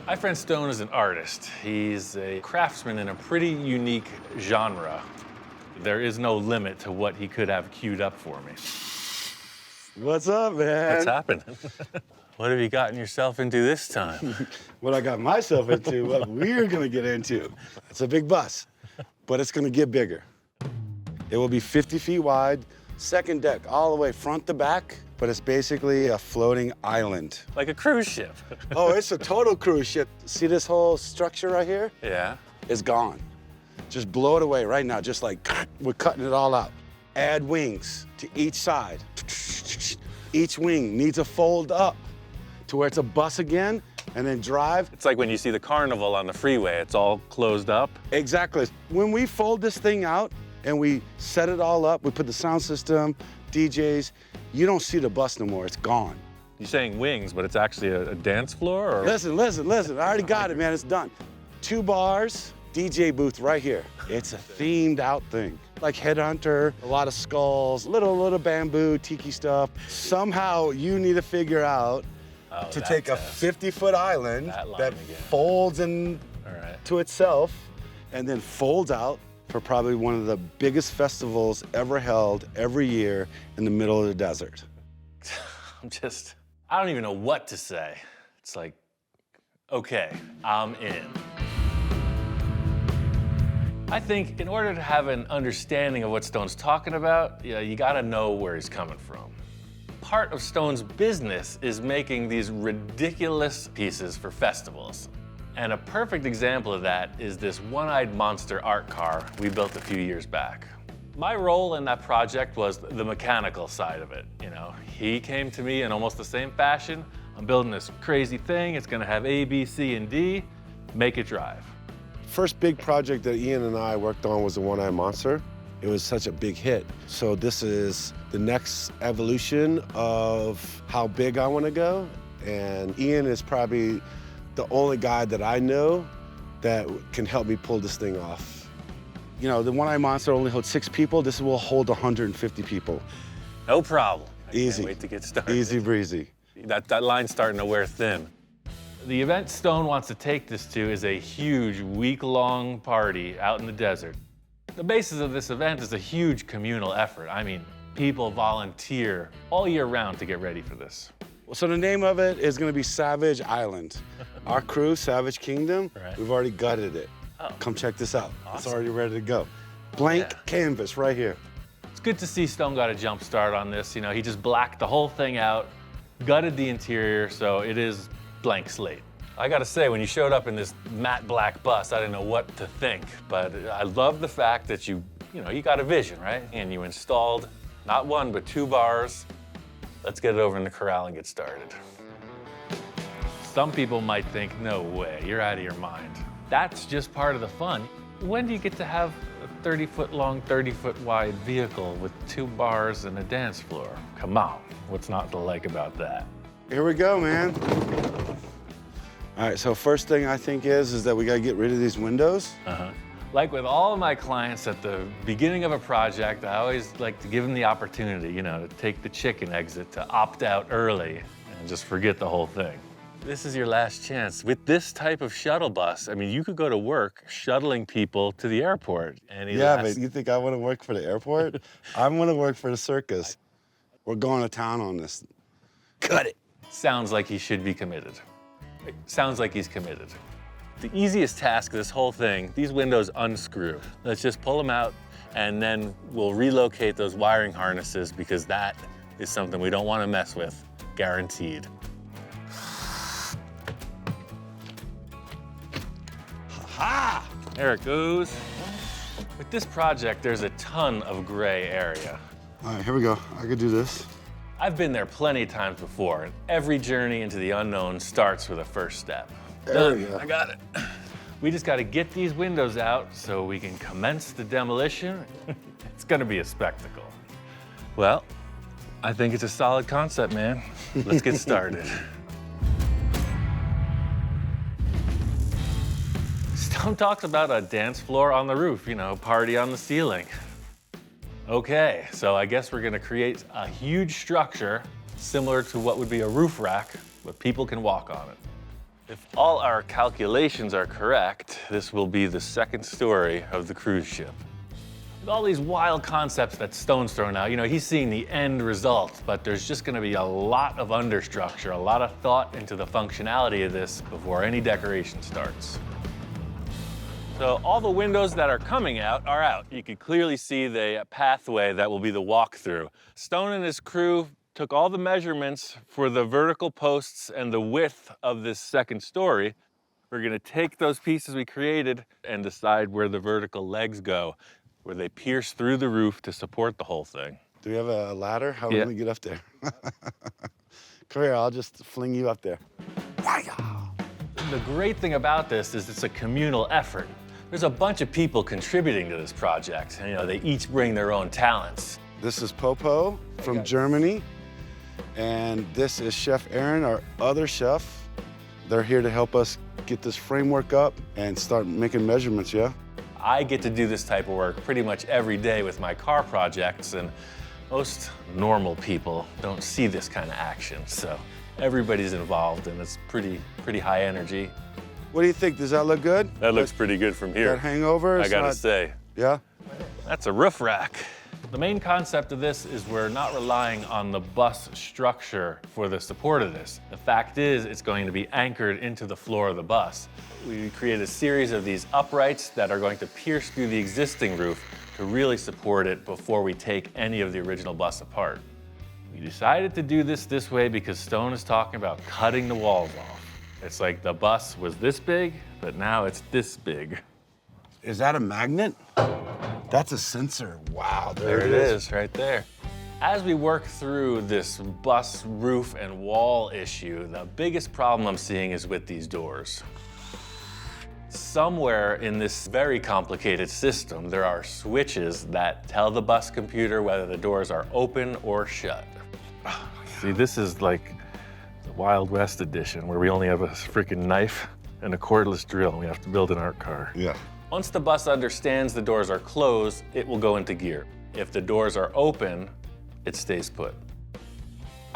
My friend Stone is an artist. He's a craftsman in a pretty unique genre. There is no limit to what he could have queued up for me. What's up, man? What's happening? What have you gotten yourself into this time? What I got myself into, what we're gonna get into. It's a big bus, but it's gonna get bigger. It will be 50 feet wide, second deck all the way front to back, but it's basically a floating island. Like a cruise ship. Oh, it's a total cruise ship. See this whole structure right here? Yeah. It's gone. Just blow it away right now, just like we're cutting it all out. Add wings to each side. Each wing needs to fold up to where it's a bus again, and then drive. It's like when you see the carnival on the freeway, it's all closed up. Exactly. When we fold this thing out and we set it all up, we put the sound system, DJs, you don't see the bus no more, it's gone. You're saying wings, but it's actually a dance floor? Or? Listen, I already got it, man, it's done. 2 bars, DJ booth right here. It's a themed out thing. Like Headhunter, a lot of skulls, little bamboo, tiki stuff. Somehow you need to figure out to take a 50-foot island that folds in to itself and then folds out for probably one of the biggest festivals ever held every year in the middle of the desert. I don't even know what to say. It's like, okay, I'm in. I think in order to have an understanding of what Stone's talking about, you gotta know where he's coming from. Part of Stone's business is making these ridiculous pieces for festivals. And a perfect example of that is this one-eyed monster art car we built a few years back. My role in that project was the mechanical side of it. He came to me in almost the same fashion. I'm building this crazy thing. It's gonna have A, B, C, and D. Make it drive. First big project that Ian and I worked on was the One-Eyed Monster. It was such a big hit. So this is the next evolution of how big I want to go. And Ian is probably the only guy that I know that can help me pull this thing off. The One-Eyed Monster only holds 6 people. This will hold 150 people. No problem. Easy. Can't wait to get started. Easy breezy. That line's starting to wear thin. The event Stone wants to take this to is a huge week-long party out in the desert. The basis of this event is a huge communal effort. I mean, people volunteer all year round to get ready for this. So the name of it is going to be Savage Island. Our crew, Savage Kingdom, we've already gutted it. Oh. Come check this out. Awesome. It's already ready to go. Blank canvas right here. It's good to see Stone got a jump start on this. He just blacked the whole thing out, gutted the interior, so it is blank slate. I gotta say, when you showed up in this matte black bus, I didn't know what to think, but I love the fact that you got a vision, right? And you installed not 1, but 2 bars. Let's get it over in the corral and get started. Some people might think, no way, you're out of your mind. That's just part of the fun. When do you get to have a 30-foot long, 30-foot wide vehicle with 2 bars and a dance floor? Come on, what's not to like about that? Here we go, man. All right, so first thing I think is that we gotta get rid of these windows. Like with all of my clients at the beginning of a project, I always like to give them the opportunity, to take the chicken exit, to opt out early and just forget the whole thing. This is your last chance. With this type of shuttle bus, I mean, you could go to work shuttling people to the airport. But you think I wanna work for the airport? I wanna work for the circus. We're going to town on this. Cut it. Sounds like he should be committed. Sounds like he's committed. The easiest task of this whole thing, these windows unscrew. Let's just pull them out and then we'll relocate those wiring harnesses because that is something we don't want to mess with, guaranteed. Ha! There it goes. With this project, there's a ton of gray area. All right, here we go. I could do this. I've been there plenty of times before, and every journey into the unknown starts with a first step. There we go. I got it. We just got to get these windows out so we can commence the demolition. It's going to be a spectacle. Well, I think it's a solid concept, man. Let's get started. Stone talks about a dance floor on the roof, party on the ceiling. Okay, so I guess we're gonna create a huge structure similar to what would be a roof rack, but people can walk on it. If all our calculations are correct, this will be the second story of the cruise ship. With all these wild concepts that Stone's thrown out, you know, he's seeing the end result, but there's just gonna be a lot of understructure, a lot of thought into the functionality of this before any decoration starts. So all the windows that are coming out are out. You can clearly see the pathway that will be the walkthrough. Stone and his crew took all the measurements for the vertical posts and the width of this second story. We're gonna take those pieces we created and decide where the vertical legs go, where they pierce through the roof to support the whole thing. Do we have a ladder? How are we Yeah. gonna get up there? Come here, I'll just fling you up there. The great thing about this is it's a communal effort. There's a bunch of people contributing to this project. You know, they each bring their own talents. This is Popo from Germany, and this is Chef Aaron, our other chef. They're here to help us get this framework up and start making measurements, yeah? I get to do this type of work pretty much every day with my car projects, and most normal people don't see this kind of action. So everybody's involved, and it's pretty high energy. What do you think? Does that look good? That looks pretty good from here. That hangover? I It's gotta not- say, Yeah? that's a roof rack. The main concept of this is we're not relying on the bus structure for the support of this. The fact is, it's going to be anchored into the floor of the bus. We create a series of these uprights that are going to pierce through the existing roof to really support it before we take any of the original bus apart. We decided to do this way because Stone is talking about cutting the walls off. It's like the bus was this big, but now it's this big. Is that a magnet? That's a sensor. Wow, There it is, right there. As we work through this bus roof and wall issue, the biggest problem I'm seeing is with these doors. Somewhere in this very complicated system, there are switches that tell the bus computer whether the doors are open or shut. See, this is like the Wild West edition, where we only have a freaking knife and a cordless drill, and we have to build an art car. Yeah. Once the bus understands the doors are closed, it will go into gear. If the doors are open, it stays put.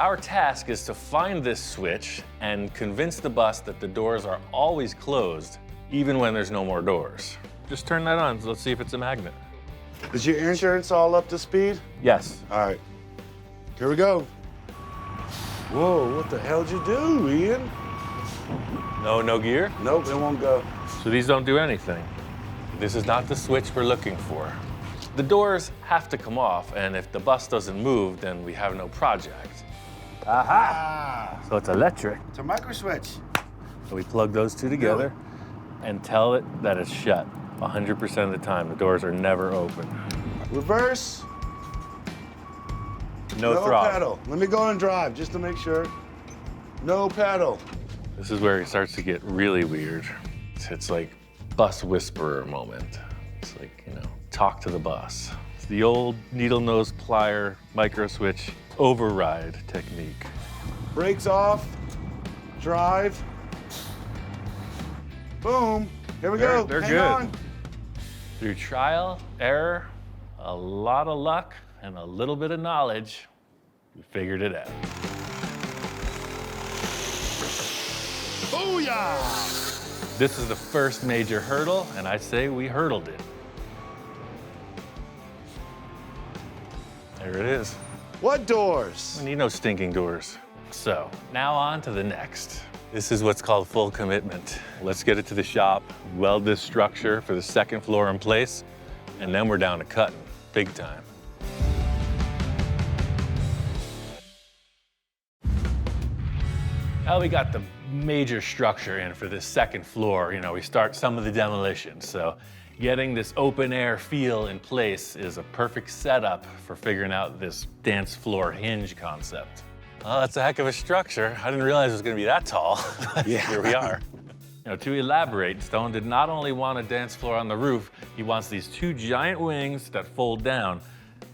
Our task is to find this switch and convince the bus that the doors are always closed, even when there's no more doors. Just turn that on, let's see if it's a magnet. Is your insurance all up to speed? Yes. All right. Here we go. Whoa, what the hell did you do, Ian? No gear? Nope, it won't go. So these don't do anything. This is not the switch we're looking for. The doors have to come off, and if the bus doesn't move, then we have no project. Aha! So it's electric. It's a micro switch. So we plug those two together and tell it that it's shut 100% of the time. The doors are never open. Reverse. No No throttle. pedal. Let me go and drive just to make sure. No pedal. This is where it starts to get really weird. It's like bus whisperer moment. It's like, you know, talk to the bus. It's the old needle nose plier micro switch override technique. Brakes off. Drive. Boom. Here we go. They're Hang good. on. Through trial, error, a lot of luck, and a little bit of knowledge, we figured it out. Booyah! This is the first major hurdle, and I say we hurdled it. There it is. What doors? We need no stinking doors. So, now on to the next. This is what's called full commitment. Let's get it to the shop, weld this structure for the second floor in place, and then we're down to cutting, big time. Now we got the major structure in for this second floor. You know, we start some of the demolition. So getting this open air feel in place is a perfect setup for figuring out this dance floor hinge concept. Oh, that's a heck of a structure. I didn't realize it was gonna be that tall. Yeah. Here we are. You know, to elaborate, Stone did not only want a dance floor on the roof, he wants these two giant wings that fold down.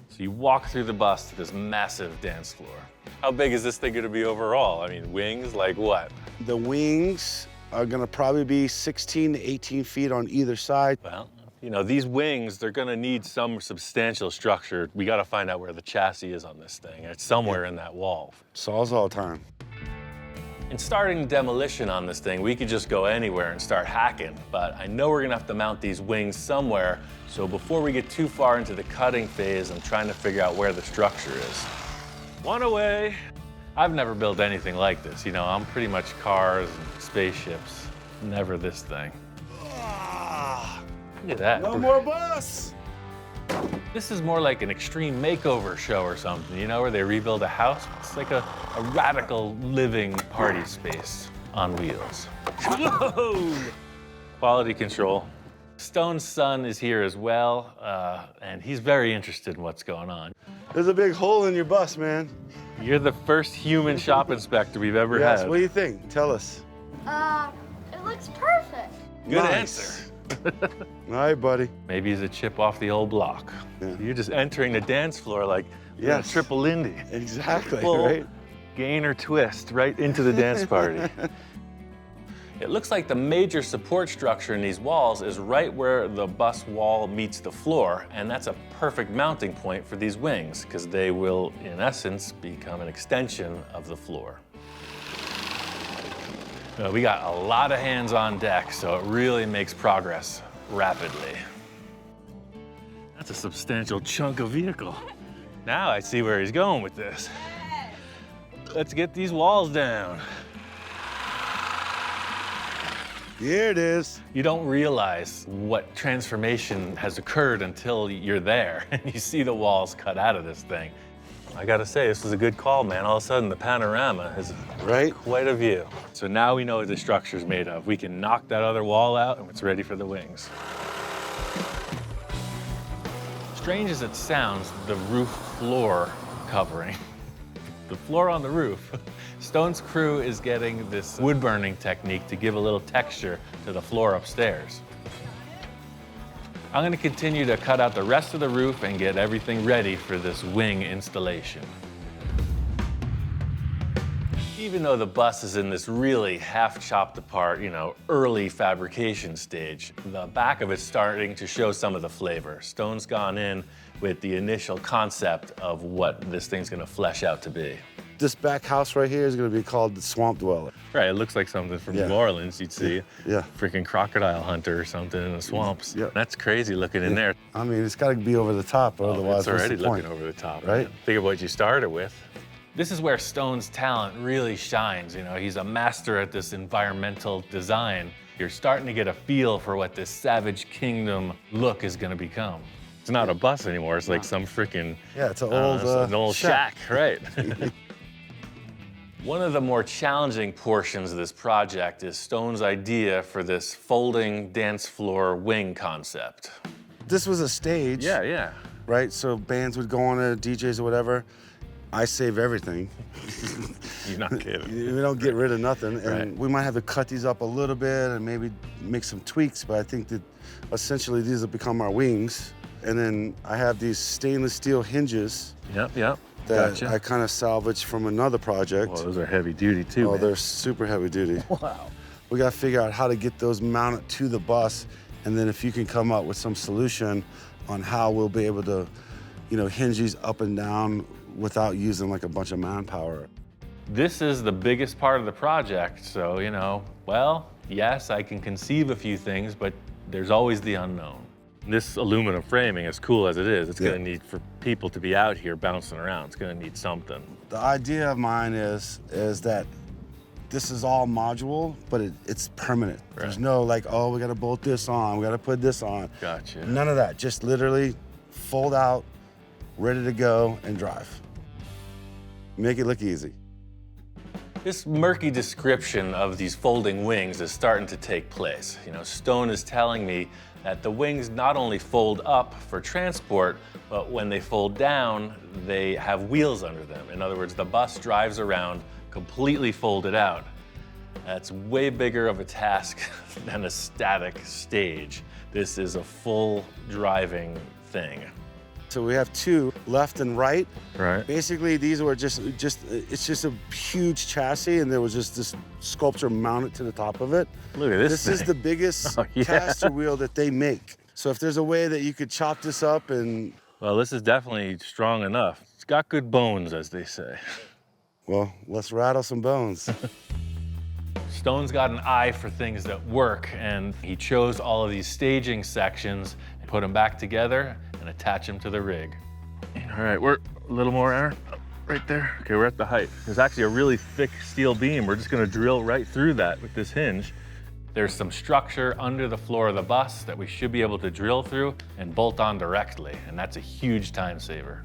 So you walk through the bus to this massive dance floor. How big is this thing gonna be overall? I mean, wings, like what? The wings are gonna probably be 16 to 18 feet on either side. Well, you know, these wings, they're gonna need some substantial structure. We gotta find out where the chassis is on this thing. It's somewhere in that wall. Saws all the time. In starting demolition on this thing, we could just go anywhere and start hacking, but I know we're gonna have to mount these wings somewhere, so before we get too far into the cutting phase, I'm trying to figure out where the structure is. One away. I've never built anything like this, you know, I'm pretty much cars and spaceships, never this thing. Look at that. No more bus! This is more like an extreme makeover show or something, you know, where they rebuild a house. It's like a radical living party space on wheels. Whoa! Quality control. Stone's son is here as well, and he's very interested in what's going on. There's a big hole in your bus, man. You're the first human shop inspector we've ever Yes, had. what do you think? Tell us. It looks perfect. Good Nice. answer. All right, buddy. Maybe he's a chip off the old block. Yeah. You're just entering the dance floor like you're in a Yes. triple Lindy. Exactly, Full right? gain or twist right into the dance party. It looks like the major support structure in these walls is right where the bus wall meets the floor, and that's a perfect mounting point for these wings, because they will, in essence, become an extension of the floor. We got a lot of hands on deck, so it really makes progress rapidly. That's a substantial chunk of vehicle. Now I see where he's going with this. Let's get these walls down. Here it is. You don't realize what transformation has occurred until you're there and you see the walls cut out of this thing. I gotta say, this was a good call, man. All of a sudden, the panorama is Right? quite a view. So now we know what the structure's made of. We can knock that other wall out and it's ready for the wings. Strange as it sounds, the roof floor covering, the floor on the roof, Stone's crew is getting this wood burning technique to give a little texture to the floor upstairs. I'm gonna continue to cut out the rest of the roof and get everything ready for this wing installation. Even though the bus is in this really half chopped apart, you know, early fabrication stage, the back of it's starting to show some of the flavor. Stone's gone in with the initial concept of what this thing's gonna flesh out to be. This back house right here is gonna be called the Swamp Dweller. Right, it looks like something from Yeah. New Orleans. You'd see Yeah. freaking crocodile hunter or something in the swamps. Yeah. That's crazy looking in there. I mean, it's gotta be over the top, Oh, otherwise it's what's already the point? looking over the top, Right? man. Think of what you started with. This is where Stone's talent really shines. You know, he's a master at this environmental design. You're starting to get a feel for what this Savage Kingdom look is gonna become. It's not a bus anymore. It's like some freaking Yeah, it's an I don't old, know, it's an old shack, shack. right? One of the more challenging portions of this project is Stone's idea for this folding dance floor wing concept. This was a stage. Yeah. Right? So bands would go on it, DJs or whatever. I save everything. You're not kidding. We don't get rid of nothing. And Right. we might have to cut these up a little bit and maybe make some tweaks, but I think that essentially these have become our wings. And then I have these stainless steel hinges Yep. that Gotcha. I kind of salvaged from another project. Well, those are heavy duty too, Oh, man. they're super heavy duty. Wow. We got to figure out how to get those mounted to the bus, and then if you can come up with some solution on how we'll be able to, you know, hinge these up and down without using like a bunch of manpower. This is the biggest part of the project, so, you know, well, yes, I can conceive a few things, but there's always the unknown. This aluminum framing, as cool as it is, it's Yeah. gonna need for people to be out here bouncing around. It's gonna need something. The idea of mine is that this is all module, but it's permanent. There's Right. no like, oh, we got to bolt this on, we got to put this on. Gotcha. None of that. Just literally fold out, ready to go, and drive. Make it look easy. This murky description of these folding wings is starting to take place. You know, Stone is telling me that the wings not only fold up for transport, but when they fold down, they have wheels under them. In other words, the bus drives around completely folded out. That's way bigger of a task than a static stage. This is a full driving thing. So we have two, left and right. Right. Basically, these were it's just a huge chassis, and there was just this sculpture mounted to the top of it. Look at this This is thing. the biggest Oh, yeah. caster wheel that they make. So if there's a way that you could chop this up and, Well, this is definitely strong enough. It's got good bones, as they say. well, let's rattle some bones. Stone's got an eye for things that work, and he chose all of these staging sections and put them back together and attach them to the rig. All right, we're a little more, Aaron. Right there. Okay, we're at the height. There's actually a really thick steel beam. We're just gonna drill right through that with this hinge. There's some structure under the floor of the bus that we should be able to drill through and bolt on directly, and that's a huge time saver.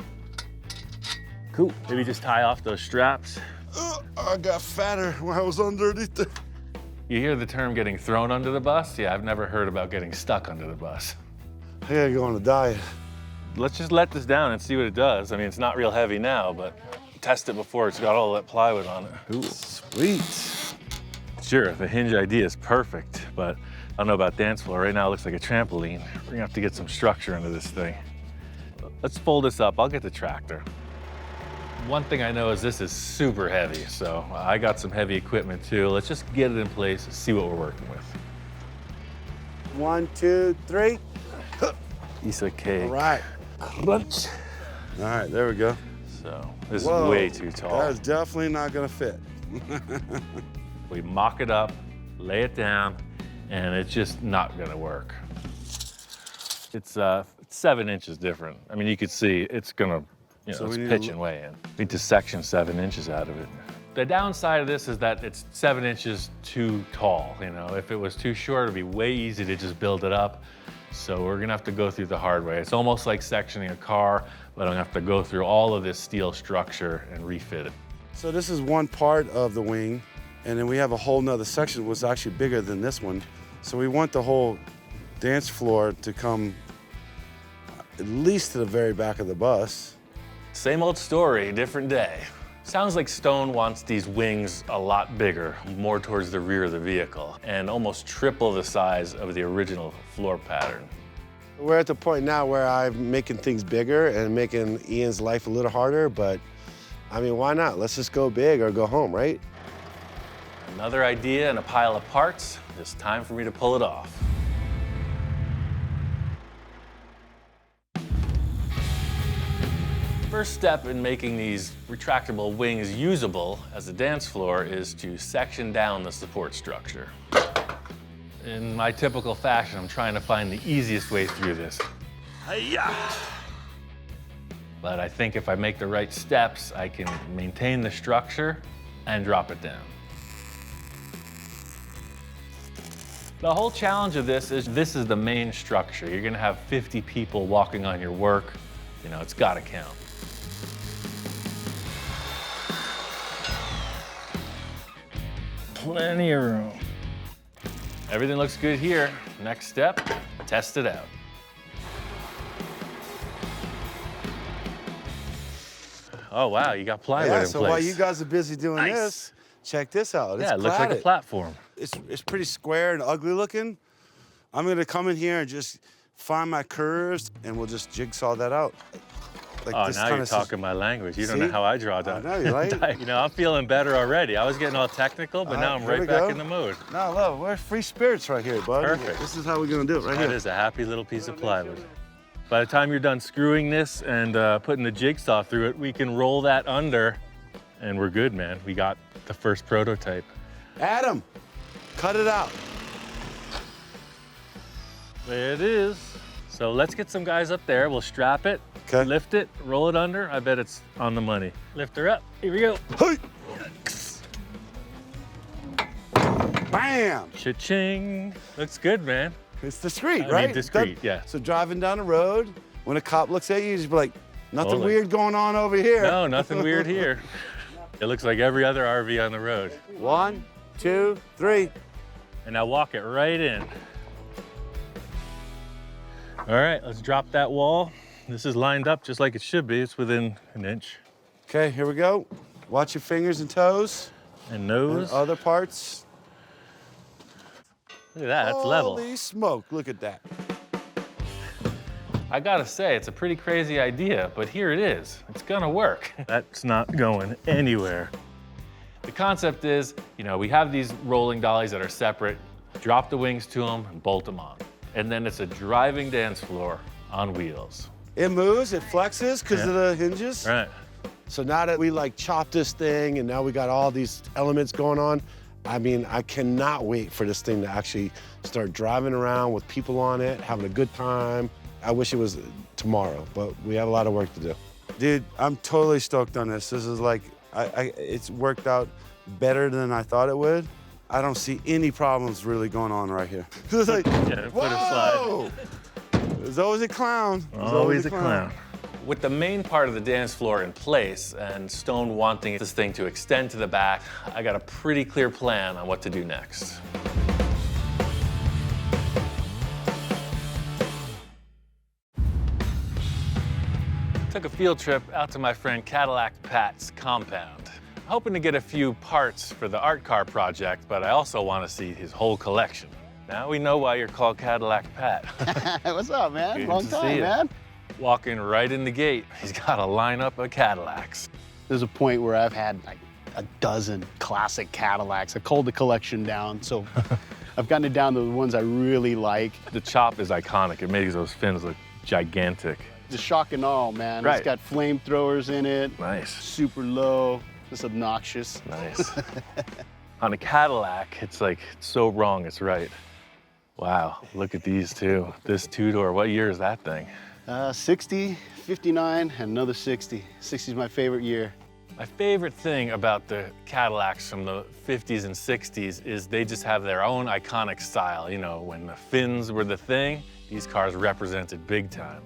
Cool. Maybe just tie off those straps. I got fatter when I was underneath it. You hear the term getting thrown under the bus? Yeah, I've never heard about getting stuck under the bus. I gotta go on a diet. Let's just let this down and see what it does. I mean, it's not real heavy now, but test it before it's got all that plywood on it. Ooh. Sweet. Sure, the hinge idea is perfect, but I don't know about dance floor. Right now it looks like a trampoline. We're gonna have to get some structure into this thing. Let's fold this up. I'll get the tractor. One thing I know is this is super heavy, so I got some heavy equipment too. Let's just get it in place and see what we're working with. 1, 2, 3. Piece of cake. All right. Crunch. All right, there we go. So this Whoa, is way too tall. That is definitely not gonna fit. We mock it up, lay it down, and it's just not gonna work. It's 7 inches different. I mean, you could see it's gonna, So it's we need to pitching way in. We need to section 7 inches out of it. The downside of this is that it's 7 inches too tall. If it was too short, it'd be way easy to just build it up. So we're gonna have to go through the hard way. It's almost like sectioning a car, but I'm gonna have to go through all of this steel structure and refit it. So this is one part of the wing, and then we have a whole nother section that was actually bigger than this one. So we want the whole dance floor to come at least to the very back of the bus. Same old story, different day. Sounds like Stone wants these wings a lot bigger, more towards the rear of the vehicle, and almost triple the size of the original floor pattern. We're at the point now where I'm making things bigger and making Ian's life a little harder, but I mean, why not? Let's just go big or go home, right? Another idea and a pile of parts. It's time for me to pull it off. First step in making these retractable wings usable as a dance floor is to section down the support structure. In my typical fashion, I'm trying to find the easiest way through this. Hi-ya! But I think if I make the right steps, I can maintain the structure and drop it down. The whole challenge of this is the main structure. You're gonna have 50 people walking on your work. It's gotta count. Plenty of room. Everything looks good here. Next step, test it out. Oh, wow, you got plywood in place. So while you guys are busy doing Nice. this, check this out. Yeah, it looks like a platform. It's pretty square and ugly looking. I'm gonna come in here and just find my curves, and we'll just jigsaw that out. Like Oh, this now kinda you're talking my language. You don't See? know how I draw that. I know, you're right. I'm feeling better already. I was getting all technical, but now I'm here right we back go. in the mood. No, love, we're free spirits right here, bud. Perfect. This is how we're gonna do it right That here. is a happy little piece of plywood. By the time you're done screwing this and putting the jigsaw through it, we can roll that under, and we're good, man. We got the first prototype. Adam, cut it out. There it is. So let's get some guys up there. We'll strap it, Okay. lift it, roll it under. I bet it's on the money. Lift her up. Here we go. Hey! Bam! Cha-ching. Looks good, man. It's discreet, I mean, right? discreet, yeah. So driving down the road, when a cop looks at you, you just be like, nothing Totally. weird going on over here. No, nothing weird here. It looks like every other RV on the road. 1, 2, 3. And now walk it right in. All right, let's drop that wall. This is lined up just like it should be. It's within an inch. Okay, here we go. Watch your fingers and toes. And And nose. other parts. Look at that, that's level. Holy smoke, look at that. I gotta say, it's a pretty crazy idea, but here it is. It's gonna work. That's not going anywhere. The concept is, we have these rolling dollies that are separate. Drop the wings to them and bolt them on. And then it's a driving dance floor on wheels. It moves, it flexes because of the hinges. Right. So now that we like chopped this thing and now we got all these elements going on, I mean, I cannot wait for this thing to actually start driving around with people on it, having a good time. I wish it was tomorrow, but we have a lot of work to do. Dude, I'm totally stoked on this. This is like, it's worked out better than I thought it would. I don't see any problems really going on right here. It's like, Yeah, put a slide. there's always a clown. There's Always a clown. With the main part of the dance floor in place and Stone wanting this thing to extend to the back, I got a pretty clear plan on what to do next. Took a field trip out to my friend Cadillac Pat's compound. Hoping to get a few parts for the art car project, but I also want to see his whole collection. Now we know why you're called Cadillac Pat. What's up, man? Good Long to see time, ya. man. Walking right in the gate, he's got a lineup of Cadillacs. There's a point where I've had like a dozen classic Cadillacs. I culled the collection down, so I've gotten it down to the ones I really like. The chop is iconic. It makes those fins look gigantic. The shock and all, man. Right. It's got flamethrowers in it. Nice, Super low. It's obnoxious. nice. On a Cadillac, it's like, it's so wrong, it's right. Wow, look at these two. This two-door, what year is that thing? 60, 59, and another 60. 60 is my favorite year. My favorite thing about the Cadillacs from the 50s and 60s is they just have their own iconic style. You know, when the fins were the thing, these cars represented big time.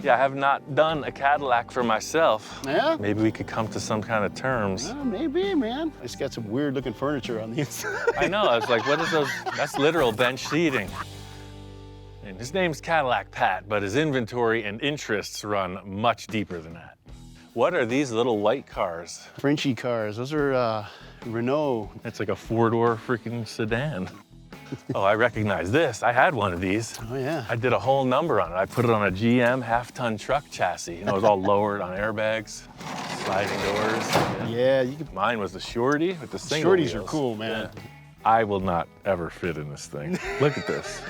Yeah, I have not done a Cadillac for myself. Yeah? Maybe we could come to some kind of terms. Maybe, man. It's got some weird looking furniture on the inside. I know, I was like, what is those? That's literal bench seating. And his name's Cadillac Pat, but his inventory and interests run much deeper than that. What are these little white cars? Frenchy cars. Those are Renault. It's like a four-door freaking sedan. Oh, I recognize this. I had one of these. Oh, yeah. I did a whole number on it. I put it on a GM half-ton truck chassis. You know, it was all lowered on airbags, sliding doors. Yeah, you can. Mine was the Shorty with the single Shorties are wheels. cool, man. Yeah. I will not ever fit in this thing. Look at this.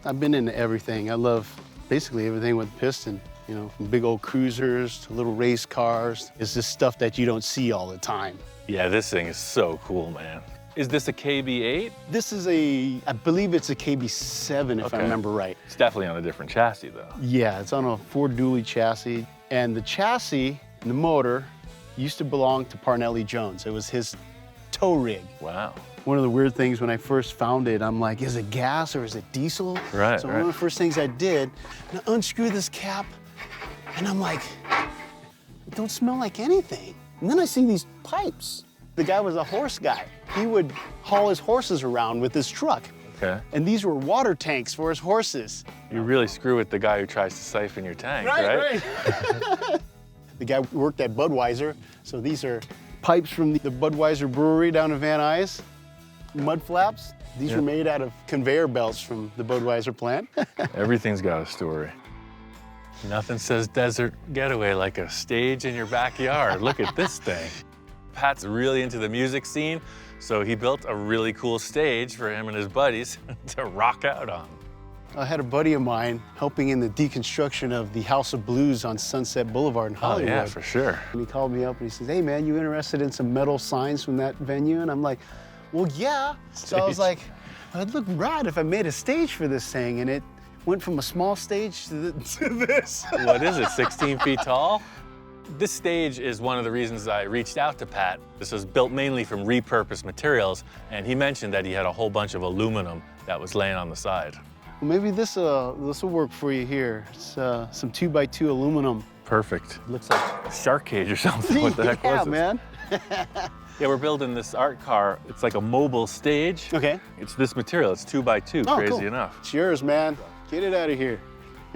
I've been into everything. I love basically everything with piston. You know, from big old cruisers to little race cars. It's just stuff that you don't see all the time. Yeah, this thing is so cool, man. Is this a KB8? This is I believe it's a KB7 if I Okay. remember right. It's definitely on a different chassis, though. Yeah, it's on a Ford dually chassis. And the chassis and the motor used to belong to Parnelli Jones. It was his tow rig. Wow. One of the weird things when I first found it, I'm like, is it gas or is it diesel? Right, So one of the first things I did, I unscrewed this cap, and I'm like, it don't smell like anything. And then I see these pipes. The guy was a horse guy. He would haul his horses around with his truck. Okay. And these were water tanks for his horses. You really screw with the guy who tries to siphon your tank, right? The guy worked at Budweiser, so these are pipes from the Budweiser brewery down in Van Nuys. Mud flaps. These were made out of conveyor belts from the Budweiser plant. Everything's got a story. Nothing says desert getaway like a stage in your backyard. Look at this thing. Pat's really into the music scene, so he built a really cool stage for him and his buddies to rock out on. I had a buddy of mine helping in the deconstruction of the House of Blues on Sunset Boulevard in Hollywood. Oh, yeah, for sure. And he called me up and he says, hey man, you interested in some metal signs from that venue? And I'm like, well, yeah. So I was like, well, it'd look rad if I made a stage for this thing. And it went from a small stage to this. What is it, 16 feet tall? This stage is one of the reasons I reached out to Pat. This was built mainly from repurposed materials, and he mentioned that he had a whole bunch of aluminum that was laying on the side. Well, maybe this will work for you here. It's some 2x2 aluminum. Perfect. Looks like Shark cage or something. What the heck was yeah, this? man. Yeah, we're building this art car. It's like a mobile stage. Okay. It's this material. It's 2x2, Oh, crazy cool. enough. It's yours, man. Get it out of here.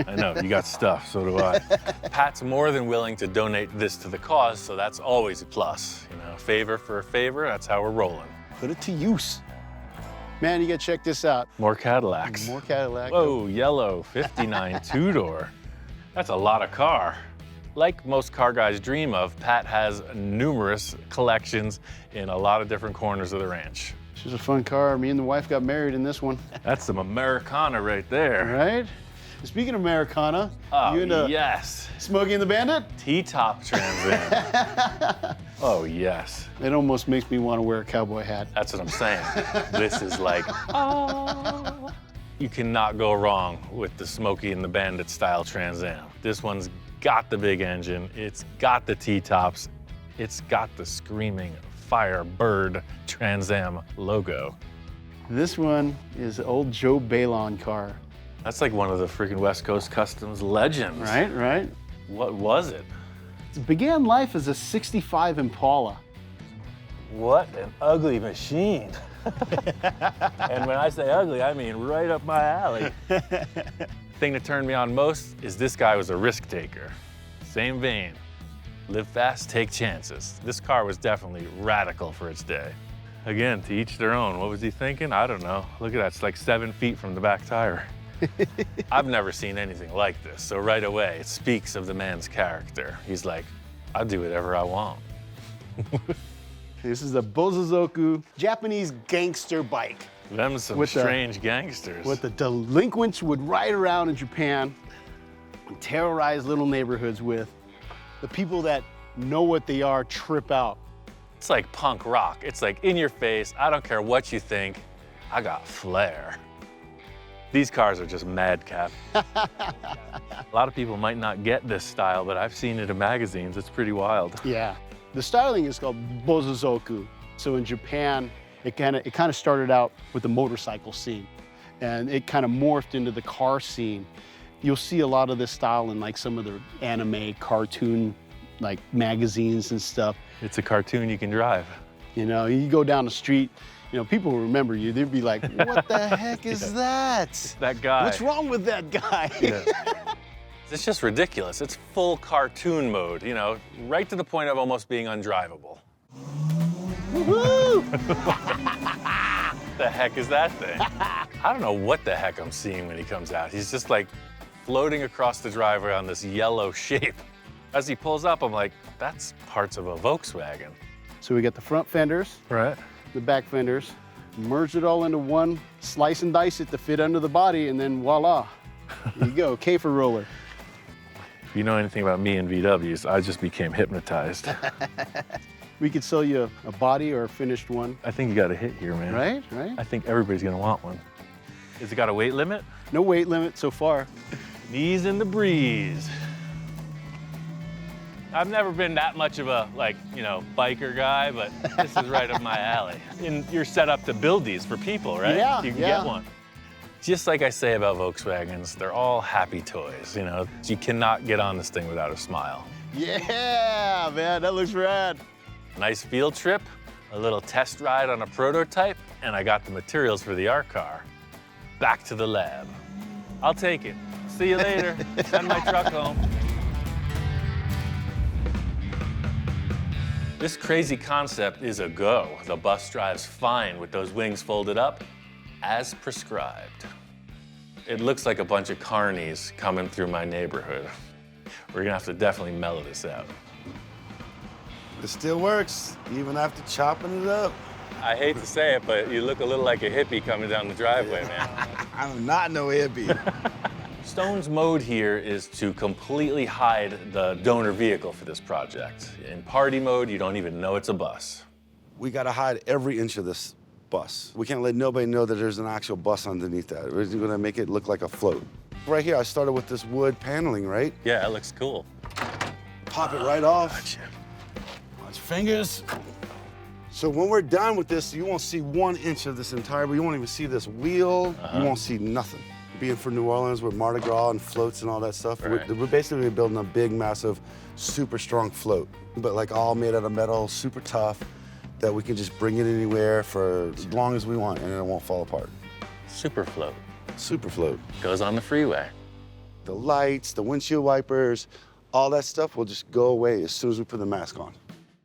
I know, you got stuff, so do I. Pat's more than willing to donate this to the cause, so that's always a plus. You know, favor for a favor, that's how we're rolling. Put it to use. Man, you gotta check this out. More Cadillacs. More Cadillac. Whoa, yellow, 59 two-door. That's a lot of car. Like most car guys dream of, Pat has numerous collections in a lot of different corners of the ranch. This is a fun car. Me and the wife got married in this one. That's some Americana right there. Right? Speaking of Americana, Oh, you into yes. Smokey and the Bandit? T-top Trans Am. Oh, yes. It almost makes me want to wear a cowboy hat. That's what I'm saying. This is like, oh. You cannot go wrong with the Smokey and the Bandit style Trans Am. This one's got the big engine, it's got the T-tops, it's got the screaming Firebird Trans Am logo. This one is old Joe Balon car. That's like one of the freaking West Coast Customs legends. Right, right. What was it? It began life as a '65 Impala. What an ugly machine. And when I say ugly, I mean right up my alley. Thing that turned me on most is this guy was a risk taker. Same vein. Live fast, take chances. This car was definitely radical for its day. Again, to each their own. What was he thinking? I don't know. Look at that, it's like 7 feet from the back tire. I've never seen anything like this, so right away, it speaks of the man's character. He's like, I'll do whatever I want. This is a Bozozoku Japanese gangster bike. Them some With the- strange gangsters. What the delinquents would ride around in Japan and terrorize little neighborhoods with. The people that know what they are trip out. It's like punk rock. It's like in your face, I don't care what you think, I got flair. These cars are just madcap. A lot of people might not get this style, but I've seen it in magazines. It's pretty wild. Yeah. The styling is called Bozozoku. So in Japan, it kind of started out with the motorcycle scene, and it kind of morphed into the car scene. You'll see a lot of this style in like some of the anime cartoon like magazines and stuff. It's a cartoon you can drive. You know, you go down the street, you know, people will remember you. They'd be like, what the heck is that? That guy. What's wrong with that guy? Yeah. It's just ridiculous. It's full cartoon mode, you know, right to the point of almost being undrivable. Woo-hoo! The heck is that thing? I don't know what the heck I'm seeing when he comes out. He's just like floating across the driveway on this yellow shape. As he pulls up, I'm like, that's parts of a Volkswagen. So we got the front fenders, Right. the back fenders, merge it all into one, slice and dice it to fit under the body, and then voila. There you go, K for roller. If you know anything about me and VWs, I just became hypnotized. We could sell you a body or a finished one. I think you got a hit here, man. Right, right. I think everybody's gonna want one. Has it got a weight limit? No weight limit so far. Knees in the breeze. I've never been that much of a, like, you know, biker guy, but this is right up my alley. And you're set up to build these for people, right? Yeah, You can yeah. get one. Just like I say about Volkswagens, they're all happy toys, you know? You cannot get on this thing without a smile. Yeah, man, that looks rad. Nice field trip, a little test ride on a prototype, and I got the materials for the art car. Back to the lab. I'll take it. See you later. Send my truck home. This crazy concept is a go. The bus drives fine with those wings folded up, as prescribed. It looks like a bunch of carnies coming through my neighborhood. We're gonna have to definitely mellow this out. It still works, even after chopping it up. I hate to say it, but you look a little like a hippie coming down the driveway, man. I'm not no hippie. Stone's mode here is to completely hide the donor vehicle for this project. In party mode, you don't even know it's a bus. We gotta hide every inch of this bus. We can't let nobody know that there's an actual bus underneath that. We're gonna make it look like a float. Right here, I started with this wood paneling, right? Yeah, it looks cool. Pop it right off. Gotcha. Watch fingers. So when we're done with this, you won't see 1 inch of this entire, you won't even see this wheel. You won't see nothing. Being from New Orleans with Mardi Gras and floats and all that stuff, Right. we're basically building a big, massive, super strong float, but like all made out of metal, super tough, that we can just bring it anywhere for as long as we want and it won't fall apart. Super float. Super float. Goes on the freeway. The lights, the windshield wipers, all that stuff will just go away as soon as we put the mask on.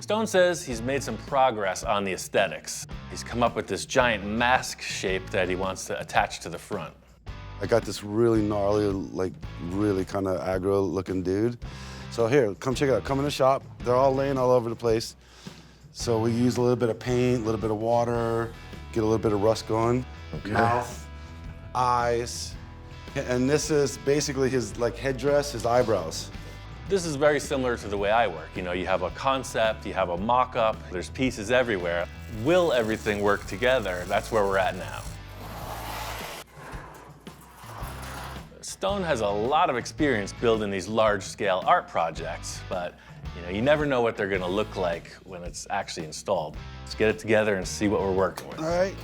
Stone says he's made some progress on the aesthetics. He's come up with this giant mask shape that he wants to attach to the front. I got this really gnarly, like really kind of aggro looking dude. So here, come check it out. Come in the shop. They're all laying all over the place. So we use a little bit of paint, a little bit of water, get a little bit of rust going. Okay. Mouth, eyes, And this is basically his like headdress, his eyebrows. This is very similar to the way I work. You know, you have a concept, you have a mock-up, there's pieces everywhere. Will everything work together? That's where we're at now. Stone has a lot of experience building these large-scale art projects, but you know, you never know what they're gonna look like when it's actually installed. Let's get it together and see what we're working with. All right.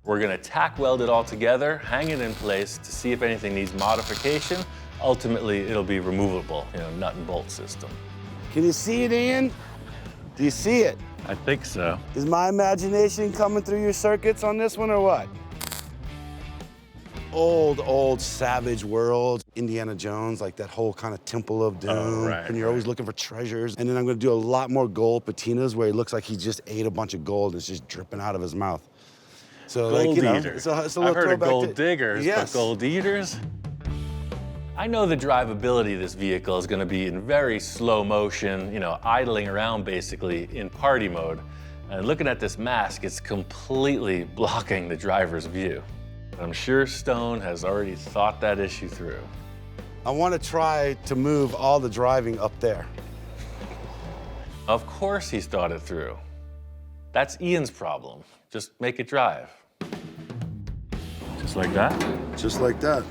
We're gonna tack weld it all together, hang it in place to see if anything needs modification. Ultimately, it'll be removable, you know, nut and bolt system. Can you see it, Ian? Do you see it? I think so. Is my imagination coming through your circuits on this one or what? Old Savage World, Indiana Jones, like that whole kind of Temple of Doom. Oh, right, and you're always looking for treasures. And then I'm gonna do a lot more gold patinas where he looks like he just ate a bunch of gold and it's just dripping out of his mouth. So Gold like, you know, eater. it's a little I've heard of throwback gold to- diggers, Yes. but gold eaters? I know the drivability of this vehicle is going to be in very slow motion, you know, idling around basically in party mode. And looking at this mask, it's completely blocking the driver's view. I'm sure Stone has already thought that issue through. I want to try to move all the driving up there. Of course he's thought it through. That's Ian's problem. Just make it drive. Just like that? Just like that.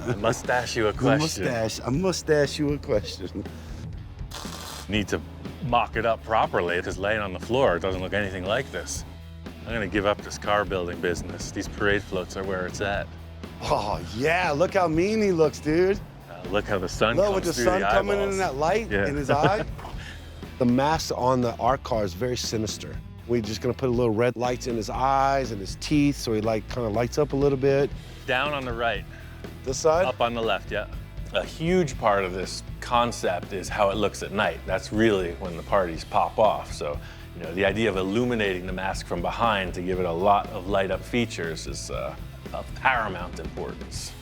I must ask you a question. I must ask you a question. Need to mock it up properly because laying on the floor it doesn't look anything like this. I'm gonna give up this car building business. These parade floats are where it's at. Oh yeah, look how mean he looks, dude. Look how the sun Look, comes with the through sun the coming in eyeballs. and that light Yeah. in his eye. The mask on the art car is very sinister. We're just gonna put a little red lights in his eyes and his teeth so he like kind of lights up a little bit. Down on the right, This side? up on the left, yeah. A huge part of this concept is how it looks at night. That's really when the parties pop off. So, you know, the idea of illuminating the mask from behind to give it a lot of light up features is of paramount importance.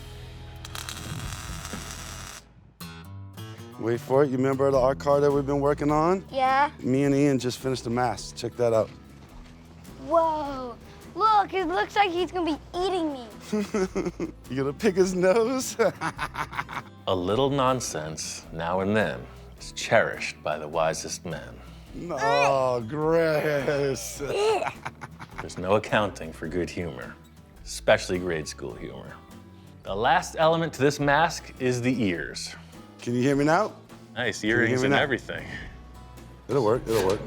Wait for it. You remember the art car that we've been working on? Yeah. Me and Ian just finished the mask. Check that out. Whoa. Look, it looks like he's gonna be eating me. You gonna pick his nose? A little nonsense now and then is cherished by the wisest men. Oh, gross. There's no accounting for good humor, especially grade school humor. The last element to this mask is the ears. Can you hear me now? Nice you hear earrings me and now? everything. It'll work, it'll work.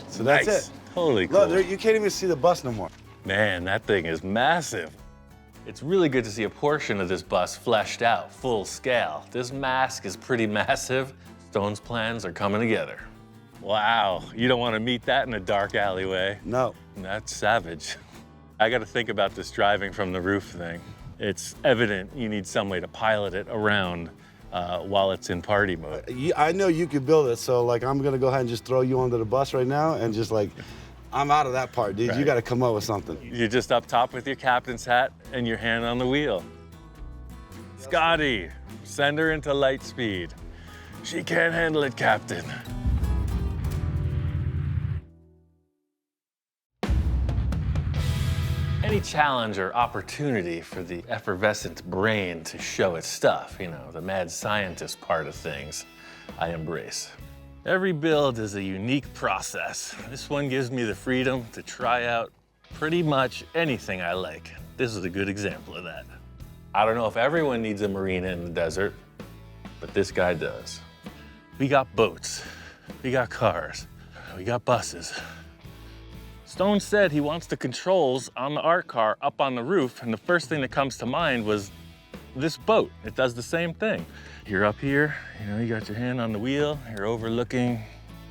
So that's Nice. it. Totally cool. Look, you can't even see the bus no more. Man, that thing is massive. It's really good to see a portion of this bus fleshed out, full scale. This mask is pretty massive. Stone's plans are coming together. Wow, you don't want to meet that in a dark alleyway. No. That's savage. I got to think about this driving from the roof thing. It's evident you need some way to pilot it around while it's in party mode. I know you could build it, so like I'm gonna go ahead and just throw you onto the bus right now and just like, I'm out of that part, dude. You Right. gotta come up with something. You're just up top with your captain's hat and your hand on the wheel. Scotty, send her into light speed. She can't handle it, Captain. Any challenge or opportunity for the effervescent brain to show its stuff, you know, the mad scientist part of things, I embrace. Every build is a unique process. This one gives me the freedom to try out pretty much anything I like. This is a good example of that. I don't know if everyone needs a marina in the desert, but this guy does. We got boats, we got cars, we got buses. Stone said he wants the controls on the art car up on the roof, and the first thing that comes to mind was this boat. It does the same thing. You're up here, you know, you got your hand on the wheel, you're overlooking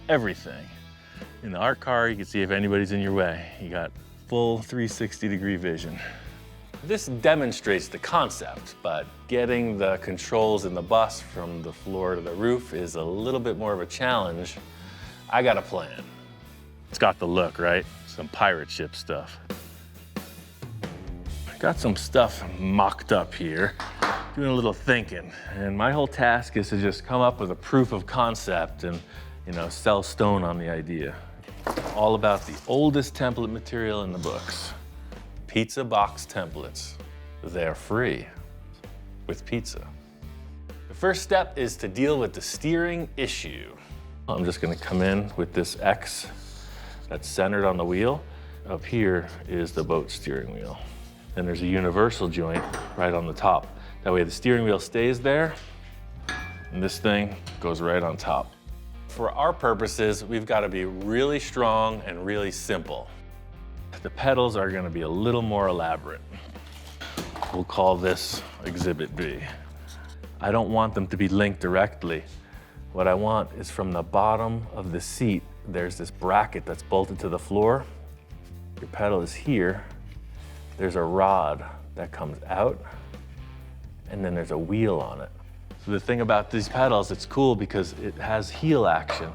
everything. In the art car, you can see if anybody's in your way. You got full 360-degree vision. This demonstrates the concept, but getting the controls in the bus from the floor to the roof is a little bit more of a challenge. I got a plan. It's got the look, right? Some pirate ship stuff. Got some stuff mocked up here, doing a little thinking. And my whole task is to just come up with a proof of concept and, you know, sell Stone on the idea. All about the oldest template material in the books. Pizza box templates. they're free with pizza. The first step is to deal with the steering issue. I'm just gonna come in with this X that's centered on the wheel. Up here is the boat steering wheel. And there's a universal joint right on the top. That way the steering wheel stays there, and this thing goes right on top. For our purposes, we've got to be really strong and really simple. The pedals are going to be a little more elaborate. We'll call this Exhibit B. I don't want them to be linked directly. What I want is from the bottom of the seat, there's this bracket that's bolted to the floor. Your pedal is here. There's a rod that comes out, and then there's a wheel on it. So the thing about these pedals, it's cool because it has heel action.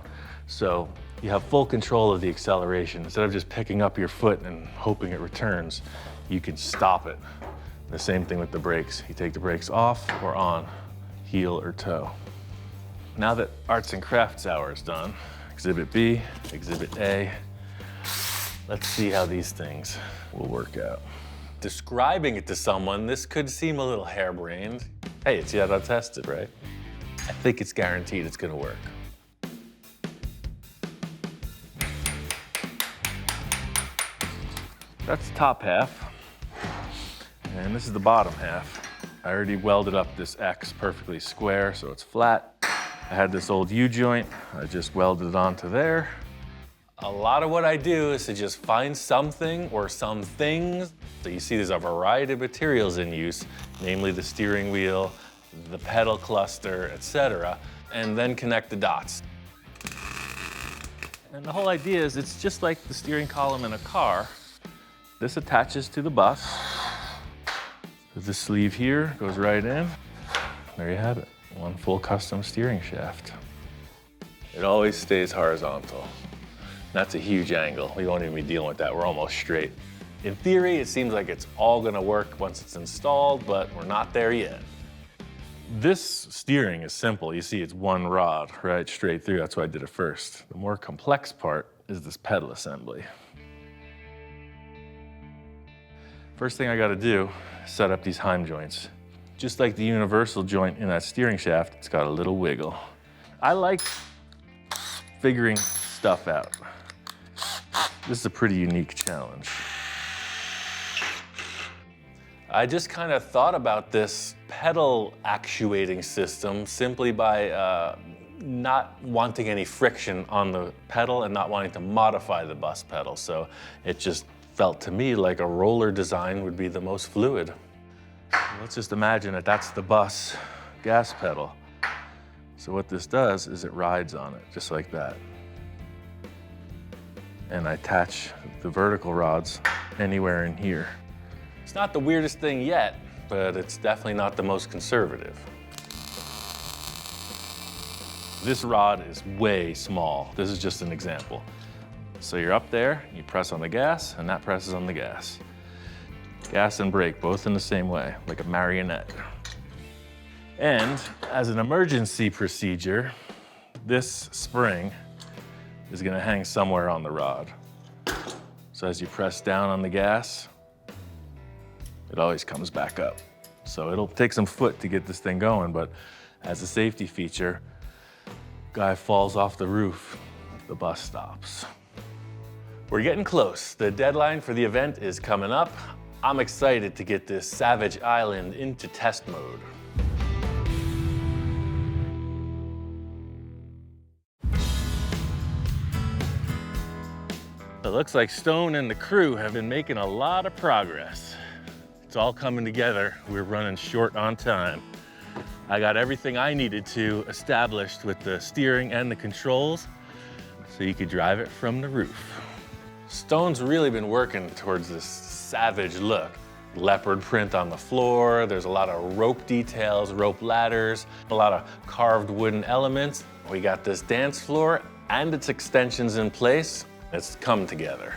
So you have full control of the acceleration. Instead of just picking up your foot and hoping it returns, you can stop it. The same thing with the brakes. You take the brakes off or on, heel or toe. Now that Arts and Crafts Hour is done, Exhibit B, Exhibit A, let's see how these things will work out. Describing it to someone, this could seem a little harebrained. Hey, it's yet untested, right? I think it's guaranteed it's gonna work. That's the top half, and this is the bottom half. I already welded up this X perfectly square, so it's flat. I had this old U-joint, I just welded it onto there. A lot of what I do is to just find something or some things. So you see there's a variety of materials in use, namely the steering wheel, the pedal cluster, etc., and then connect the dots. And the whole idea is it's just like the steering column in a car. This attaches to the bus. This sleeve here goes right in. There you have it, one full custom steering shaft. It always stays horizontal. That's a huge angle. We won't even be dealing with that. We're almost straight. In theory, it seems like it's all gonna work once it's installed, but we're not there yet. This steering is simple. You see it's one rod right straight through. That's why I did it first. The more complex part is this pedal assembly. First thing I gotta do is set up these Heim joints. Just like the universal joint in that steering shaft, it's got a little wiggle. I like figuring stuff out. This is a pretty unique challenge. I just kind of thought about this pedal actuating system simply by not wanting any friction on the pedal and not wanting to modify the bus pedal. So it just felt to me like a roller design would be the most fluid. Let's just imagine that that's the bus gas pedal. So what this does is it rides on it, just like that. And I attach the vertical rods anywhere in here. It's not the weirdest thing yet, but it's definitely not the most conservative. This rod is way small. This is just an example. So you're up there, you press on the gas, and that presses on the gas. Gas and brake, both in the same way, like a marionette. And as an emergency procedure, this spring is gonna hang somewhere on the rod. So as you press down on the gas, it always comes back up. So it'll take some foot to get this thing going, but as a safety feature, guy falls off the roof, the bus stops. We're getting close. The deadline for the event is coming up. I'm excited to get this Savage Island into test mode. It looks like Stone and the crew have been making a lot of progress. It's all coming together. We're running short on time. I got everything I needed to established with the steering and the controls so you could drive it from the roof. Stone's really been working towards this savage look. Leopard print on the floor, there's a lot of rope details, rope ladders, a lot of carved wooden elements. We got this dance floor and its extensions in place. It's come together.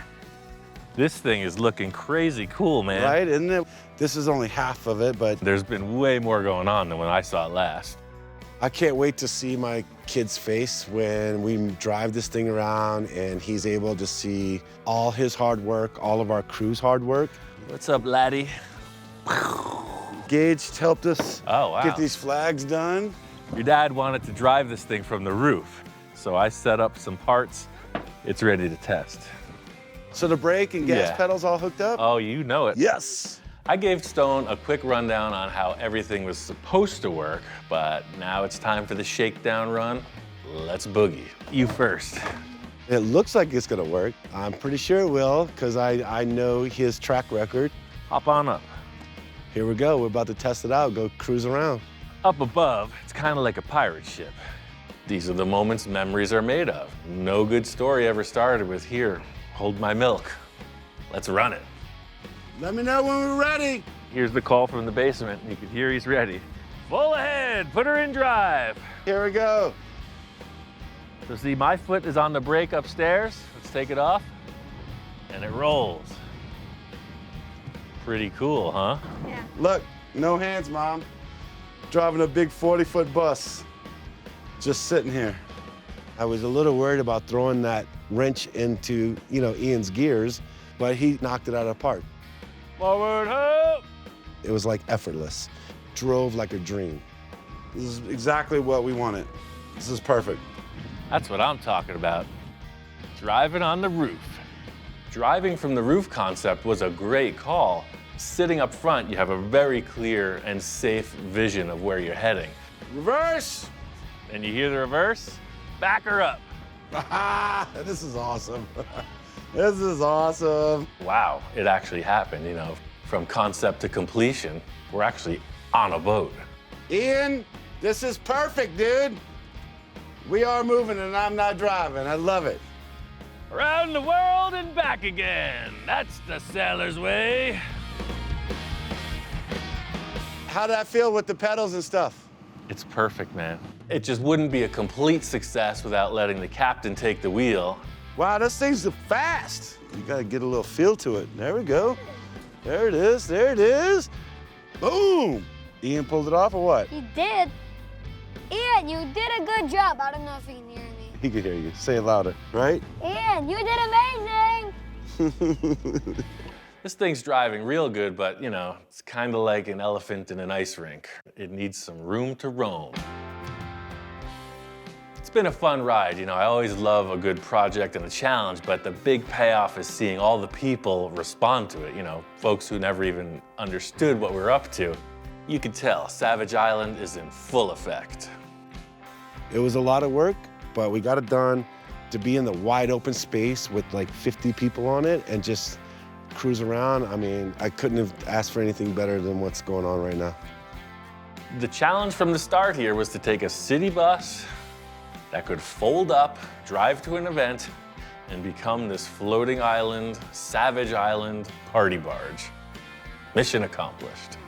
This thing is looking crazy cool, man. Right, isn't it? This is only half of it, but There's been way more going on than when I saw it last. I can't wait to see my kid's face when we drive this thing around and he's able to see all his hard work, all of our crew's hard work. What's up, laddie? Gage helped us Oh, wow. get these flags done. Your dad wanted to drive this thing from the roof, so I set up some parts. It's ready to test. So the brake and gas Yeah. pedals all hooked up? Oh, you know it. Yes. I gave Stone a quick rundown on how everything was supposed to work, but now it's time for the shakedown run. Let's boogie. You first. It looks like it's gonna work. I'm pretty sure it will, because I know his track record. Hop on up. Here we go, we're about to test it out, go cruise around. Up above, it's kind of like a pirate ship. These are the moments memories are made of. No good story ever started with, here, hold my milk. Let's run it. Let me know when we're ready. Here's the call from the basement. You can hear he's ready. Full ahead, put her in drive. Here we go. So see, my foot is on the brake upstairs. Let's take it off, and it rolls. Pretty cool, huh? Yeah. Look, no hands, Mom. Driving a big 40-foot bus. Just sitting here. I was a little worried about throwing that wrench into, Ian's gears, but he knocked it out of the park. Forward, hope. It was like effortless. Drove like a dream. This is exactly what we wanted. This is perfect. That's what I'm talking about. Driving on the roof. Driving from the roof concept was a great call. Sitting up front, you have a very clear and safe vision of where you're heading. Reverse! And you hear the reverse? Back her up. This is awesome. This is awesome. Wow, it actually happened, from concept to completion. We're actually on a boat. Ian, this is perfect, dude. We are moving and I'm not driving. I love it. Around the world and back again. That's the sailor's way. How'd that feel with the pedals and stuff? It's perfect, man. It just wouldn't be a complete success without letting the captain take the wheel. Wow, this thing's fast. You gotta get a little feel to it. There we go. There it is, there it is. Boom! Ian pulled it off or what? He did. Ian, you did a good job. I don't know if he can hear me. He could hear you. Say it louder, right? Ian, you did amazing. This thing's driving real good, but it's kind of like an elephant in an ice rink. It needs some room to roam. It's been a fun ride. I always love a good project and a challenge, but the big payoff is seeing all the people respond to it. Folks who never even understood what we're up to. You can tell Savage Island is in full effect. It was a lot of work, but we got it done. To be in the wide open space with like 50 people on it and just cruise around, I couldn't have asked for anything better than what's going on right now. The challenge from the start here was to take a city bus that could fold up, drive to an event, and become this floating island, Savage Island party barge. Mission accomplished.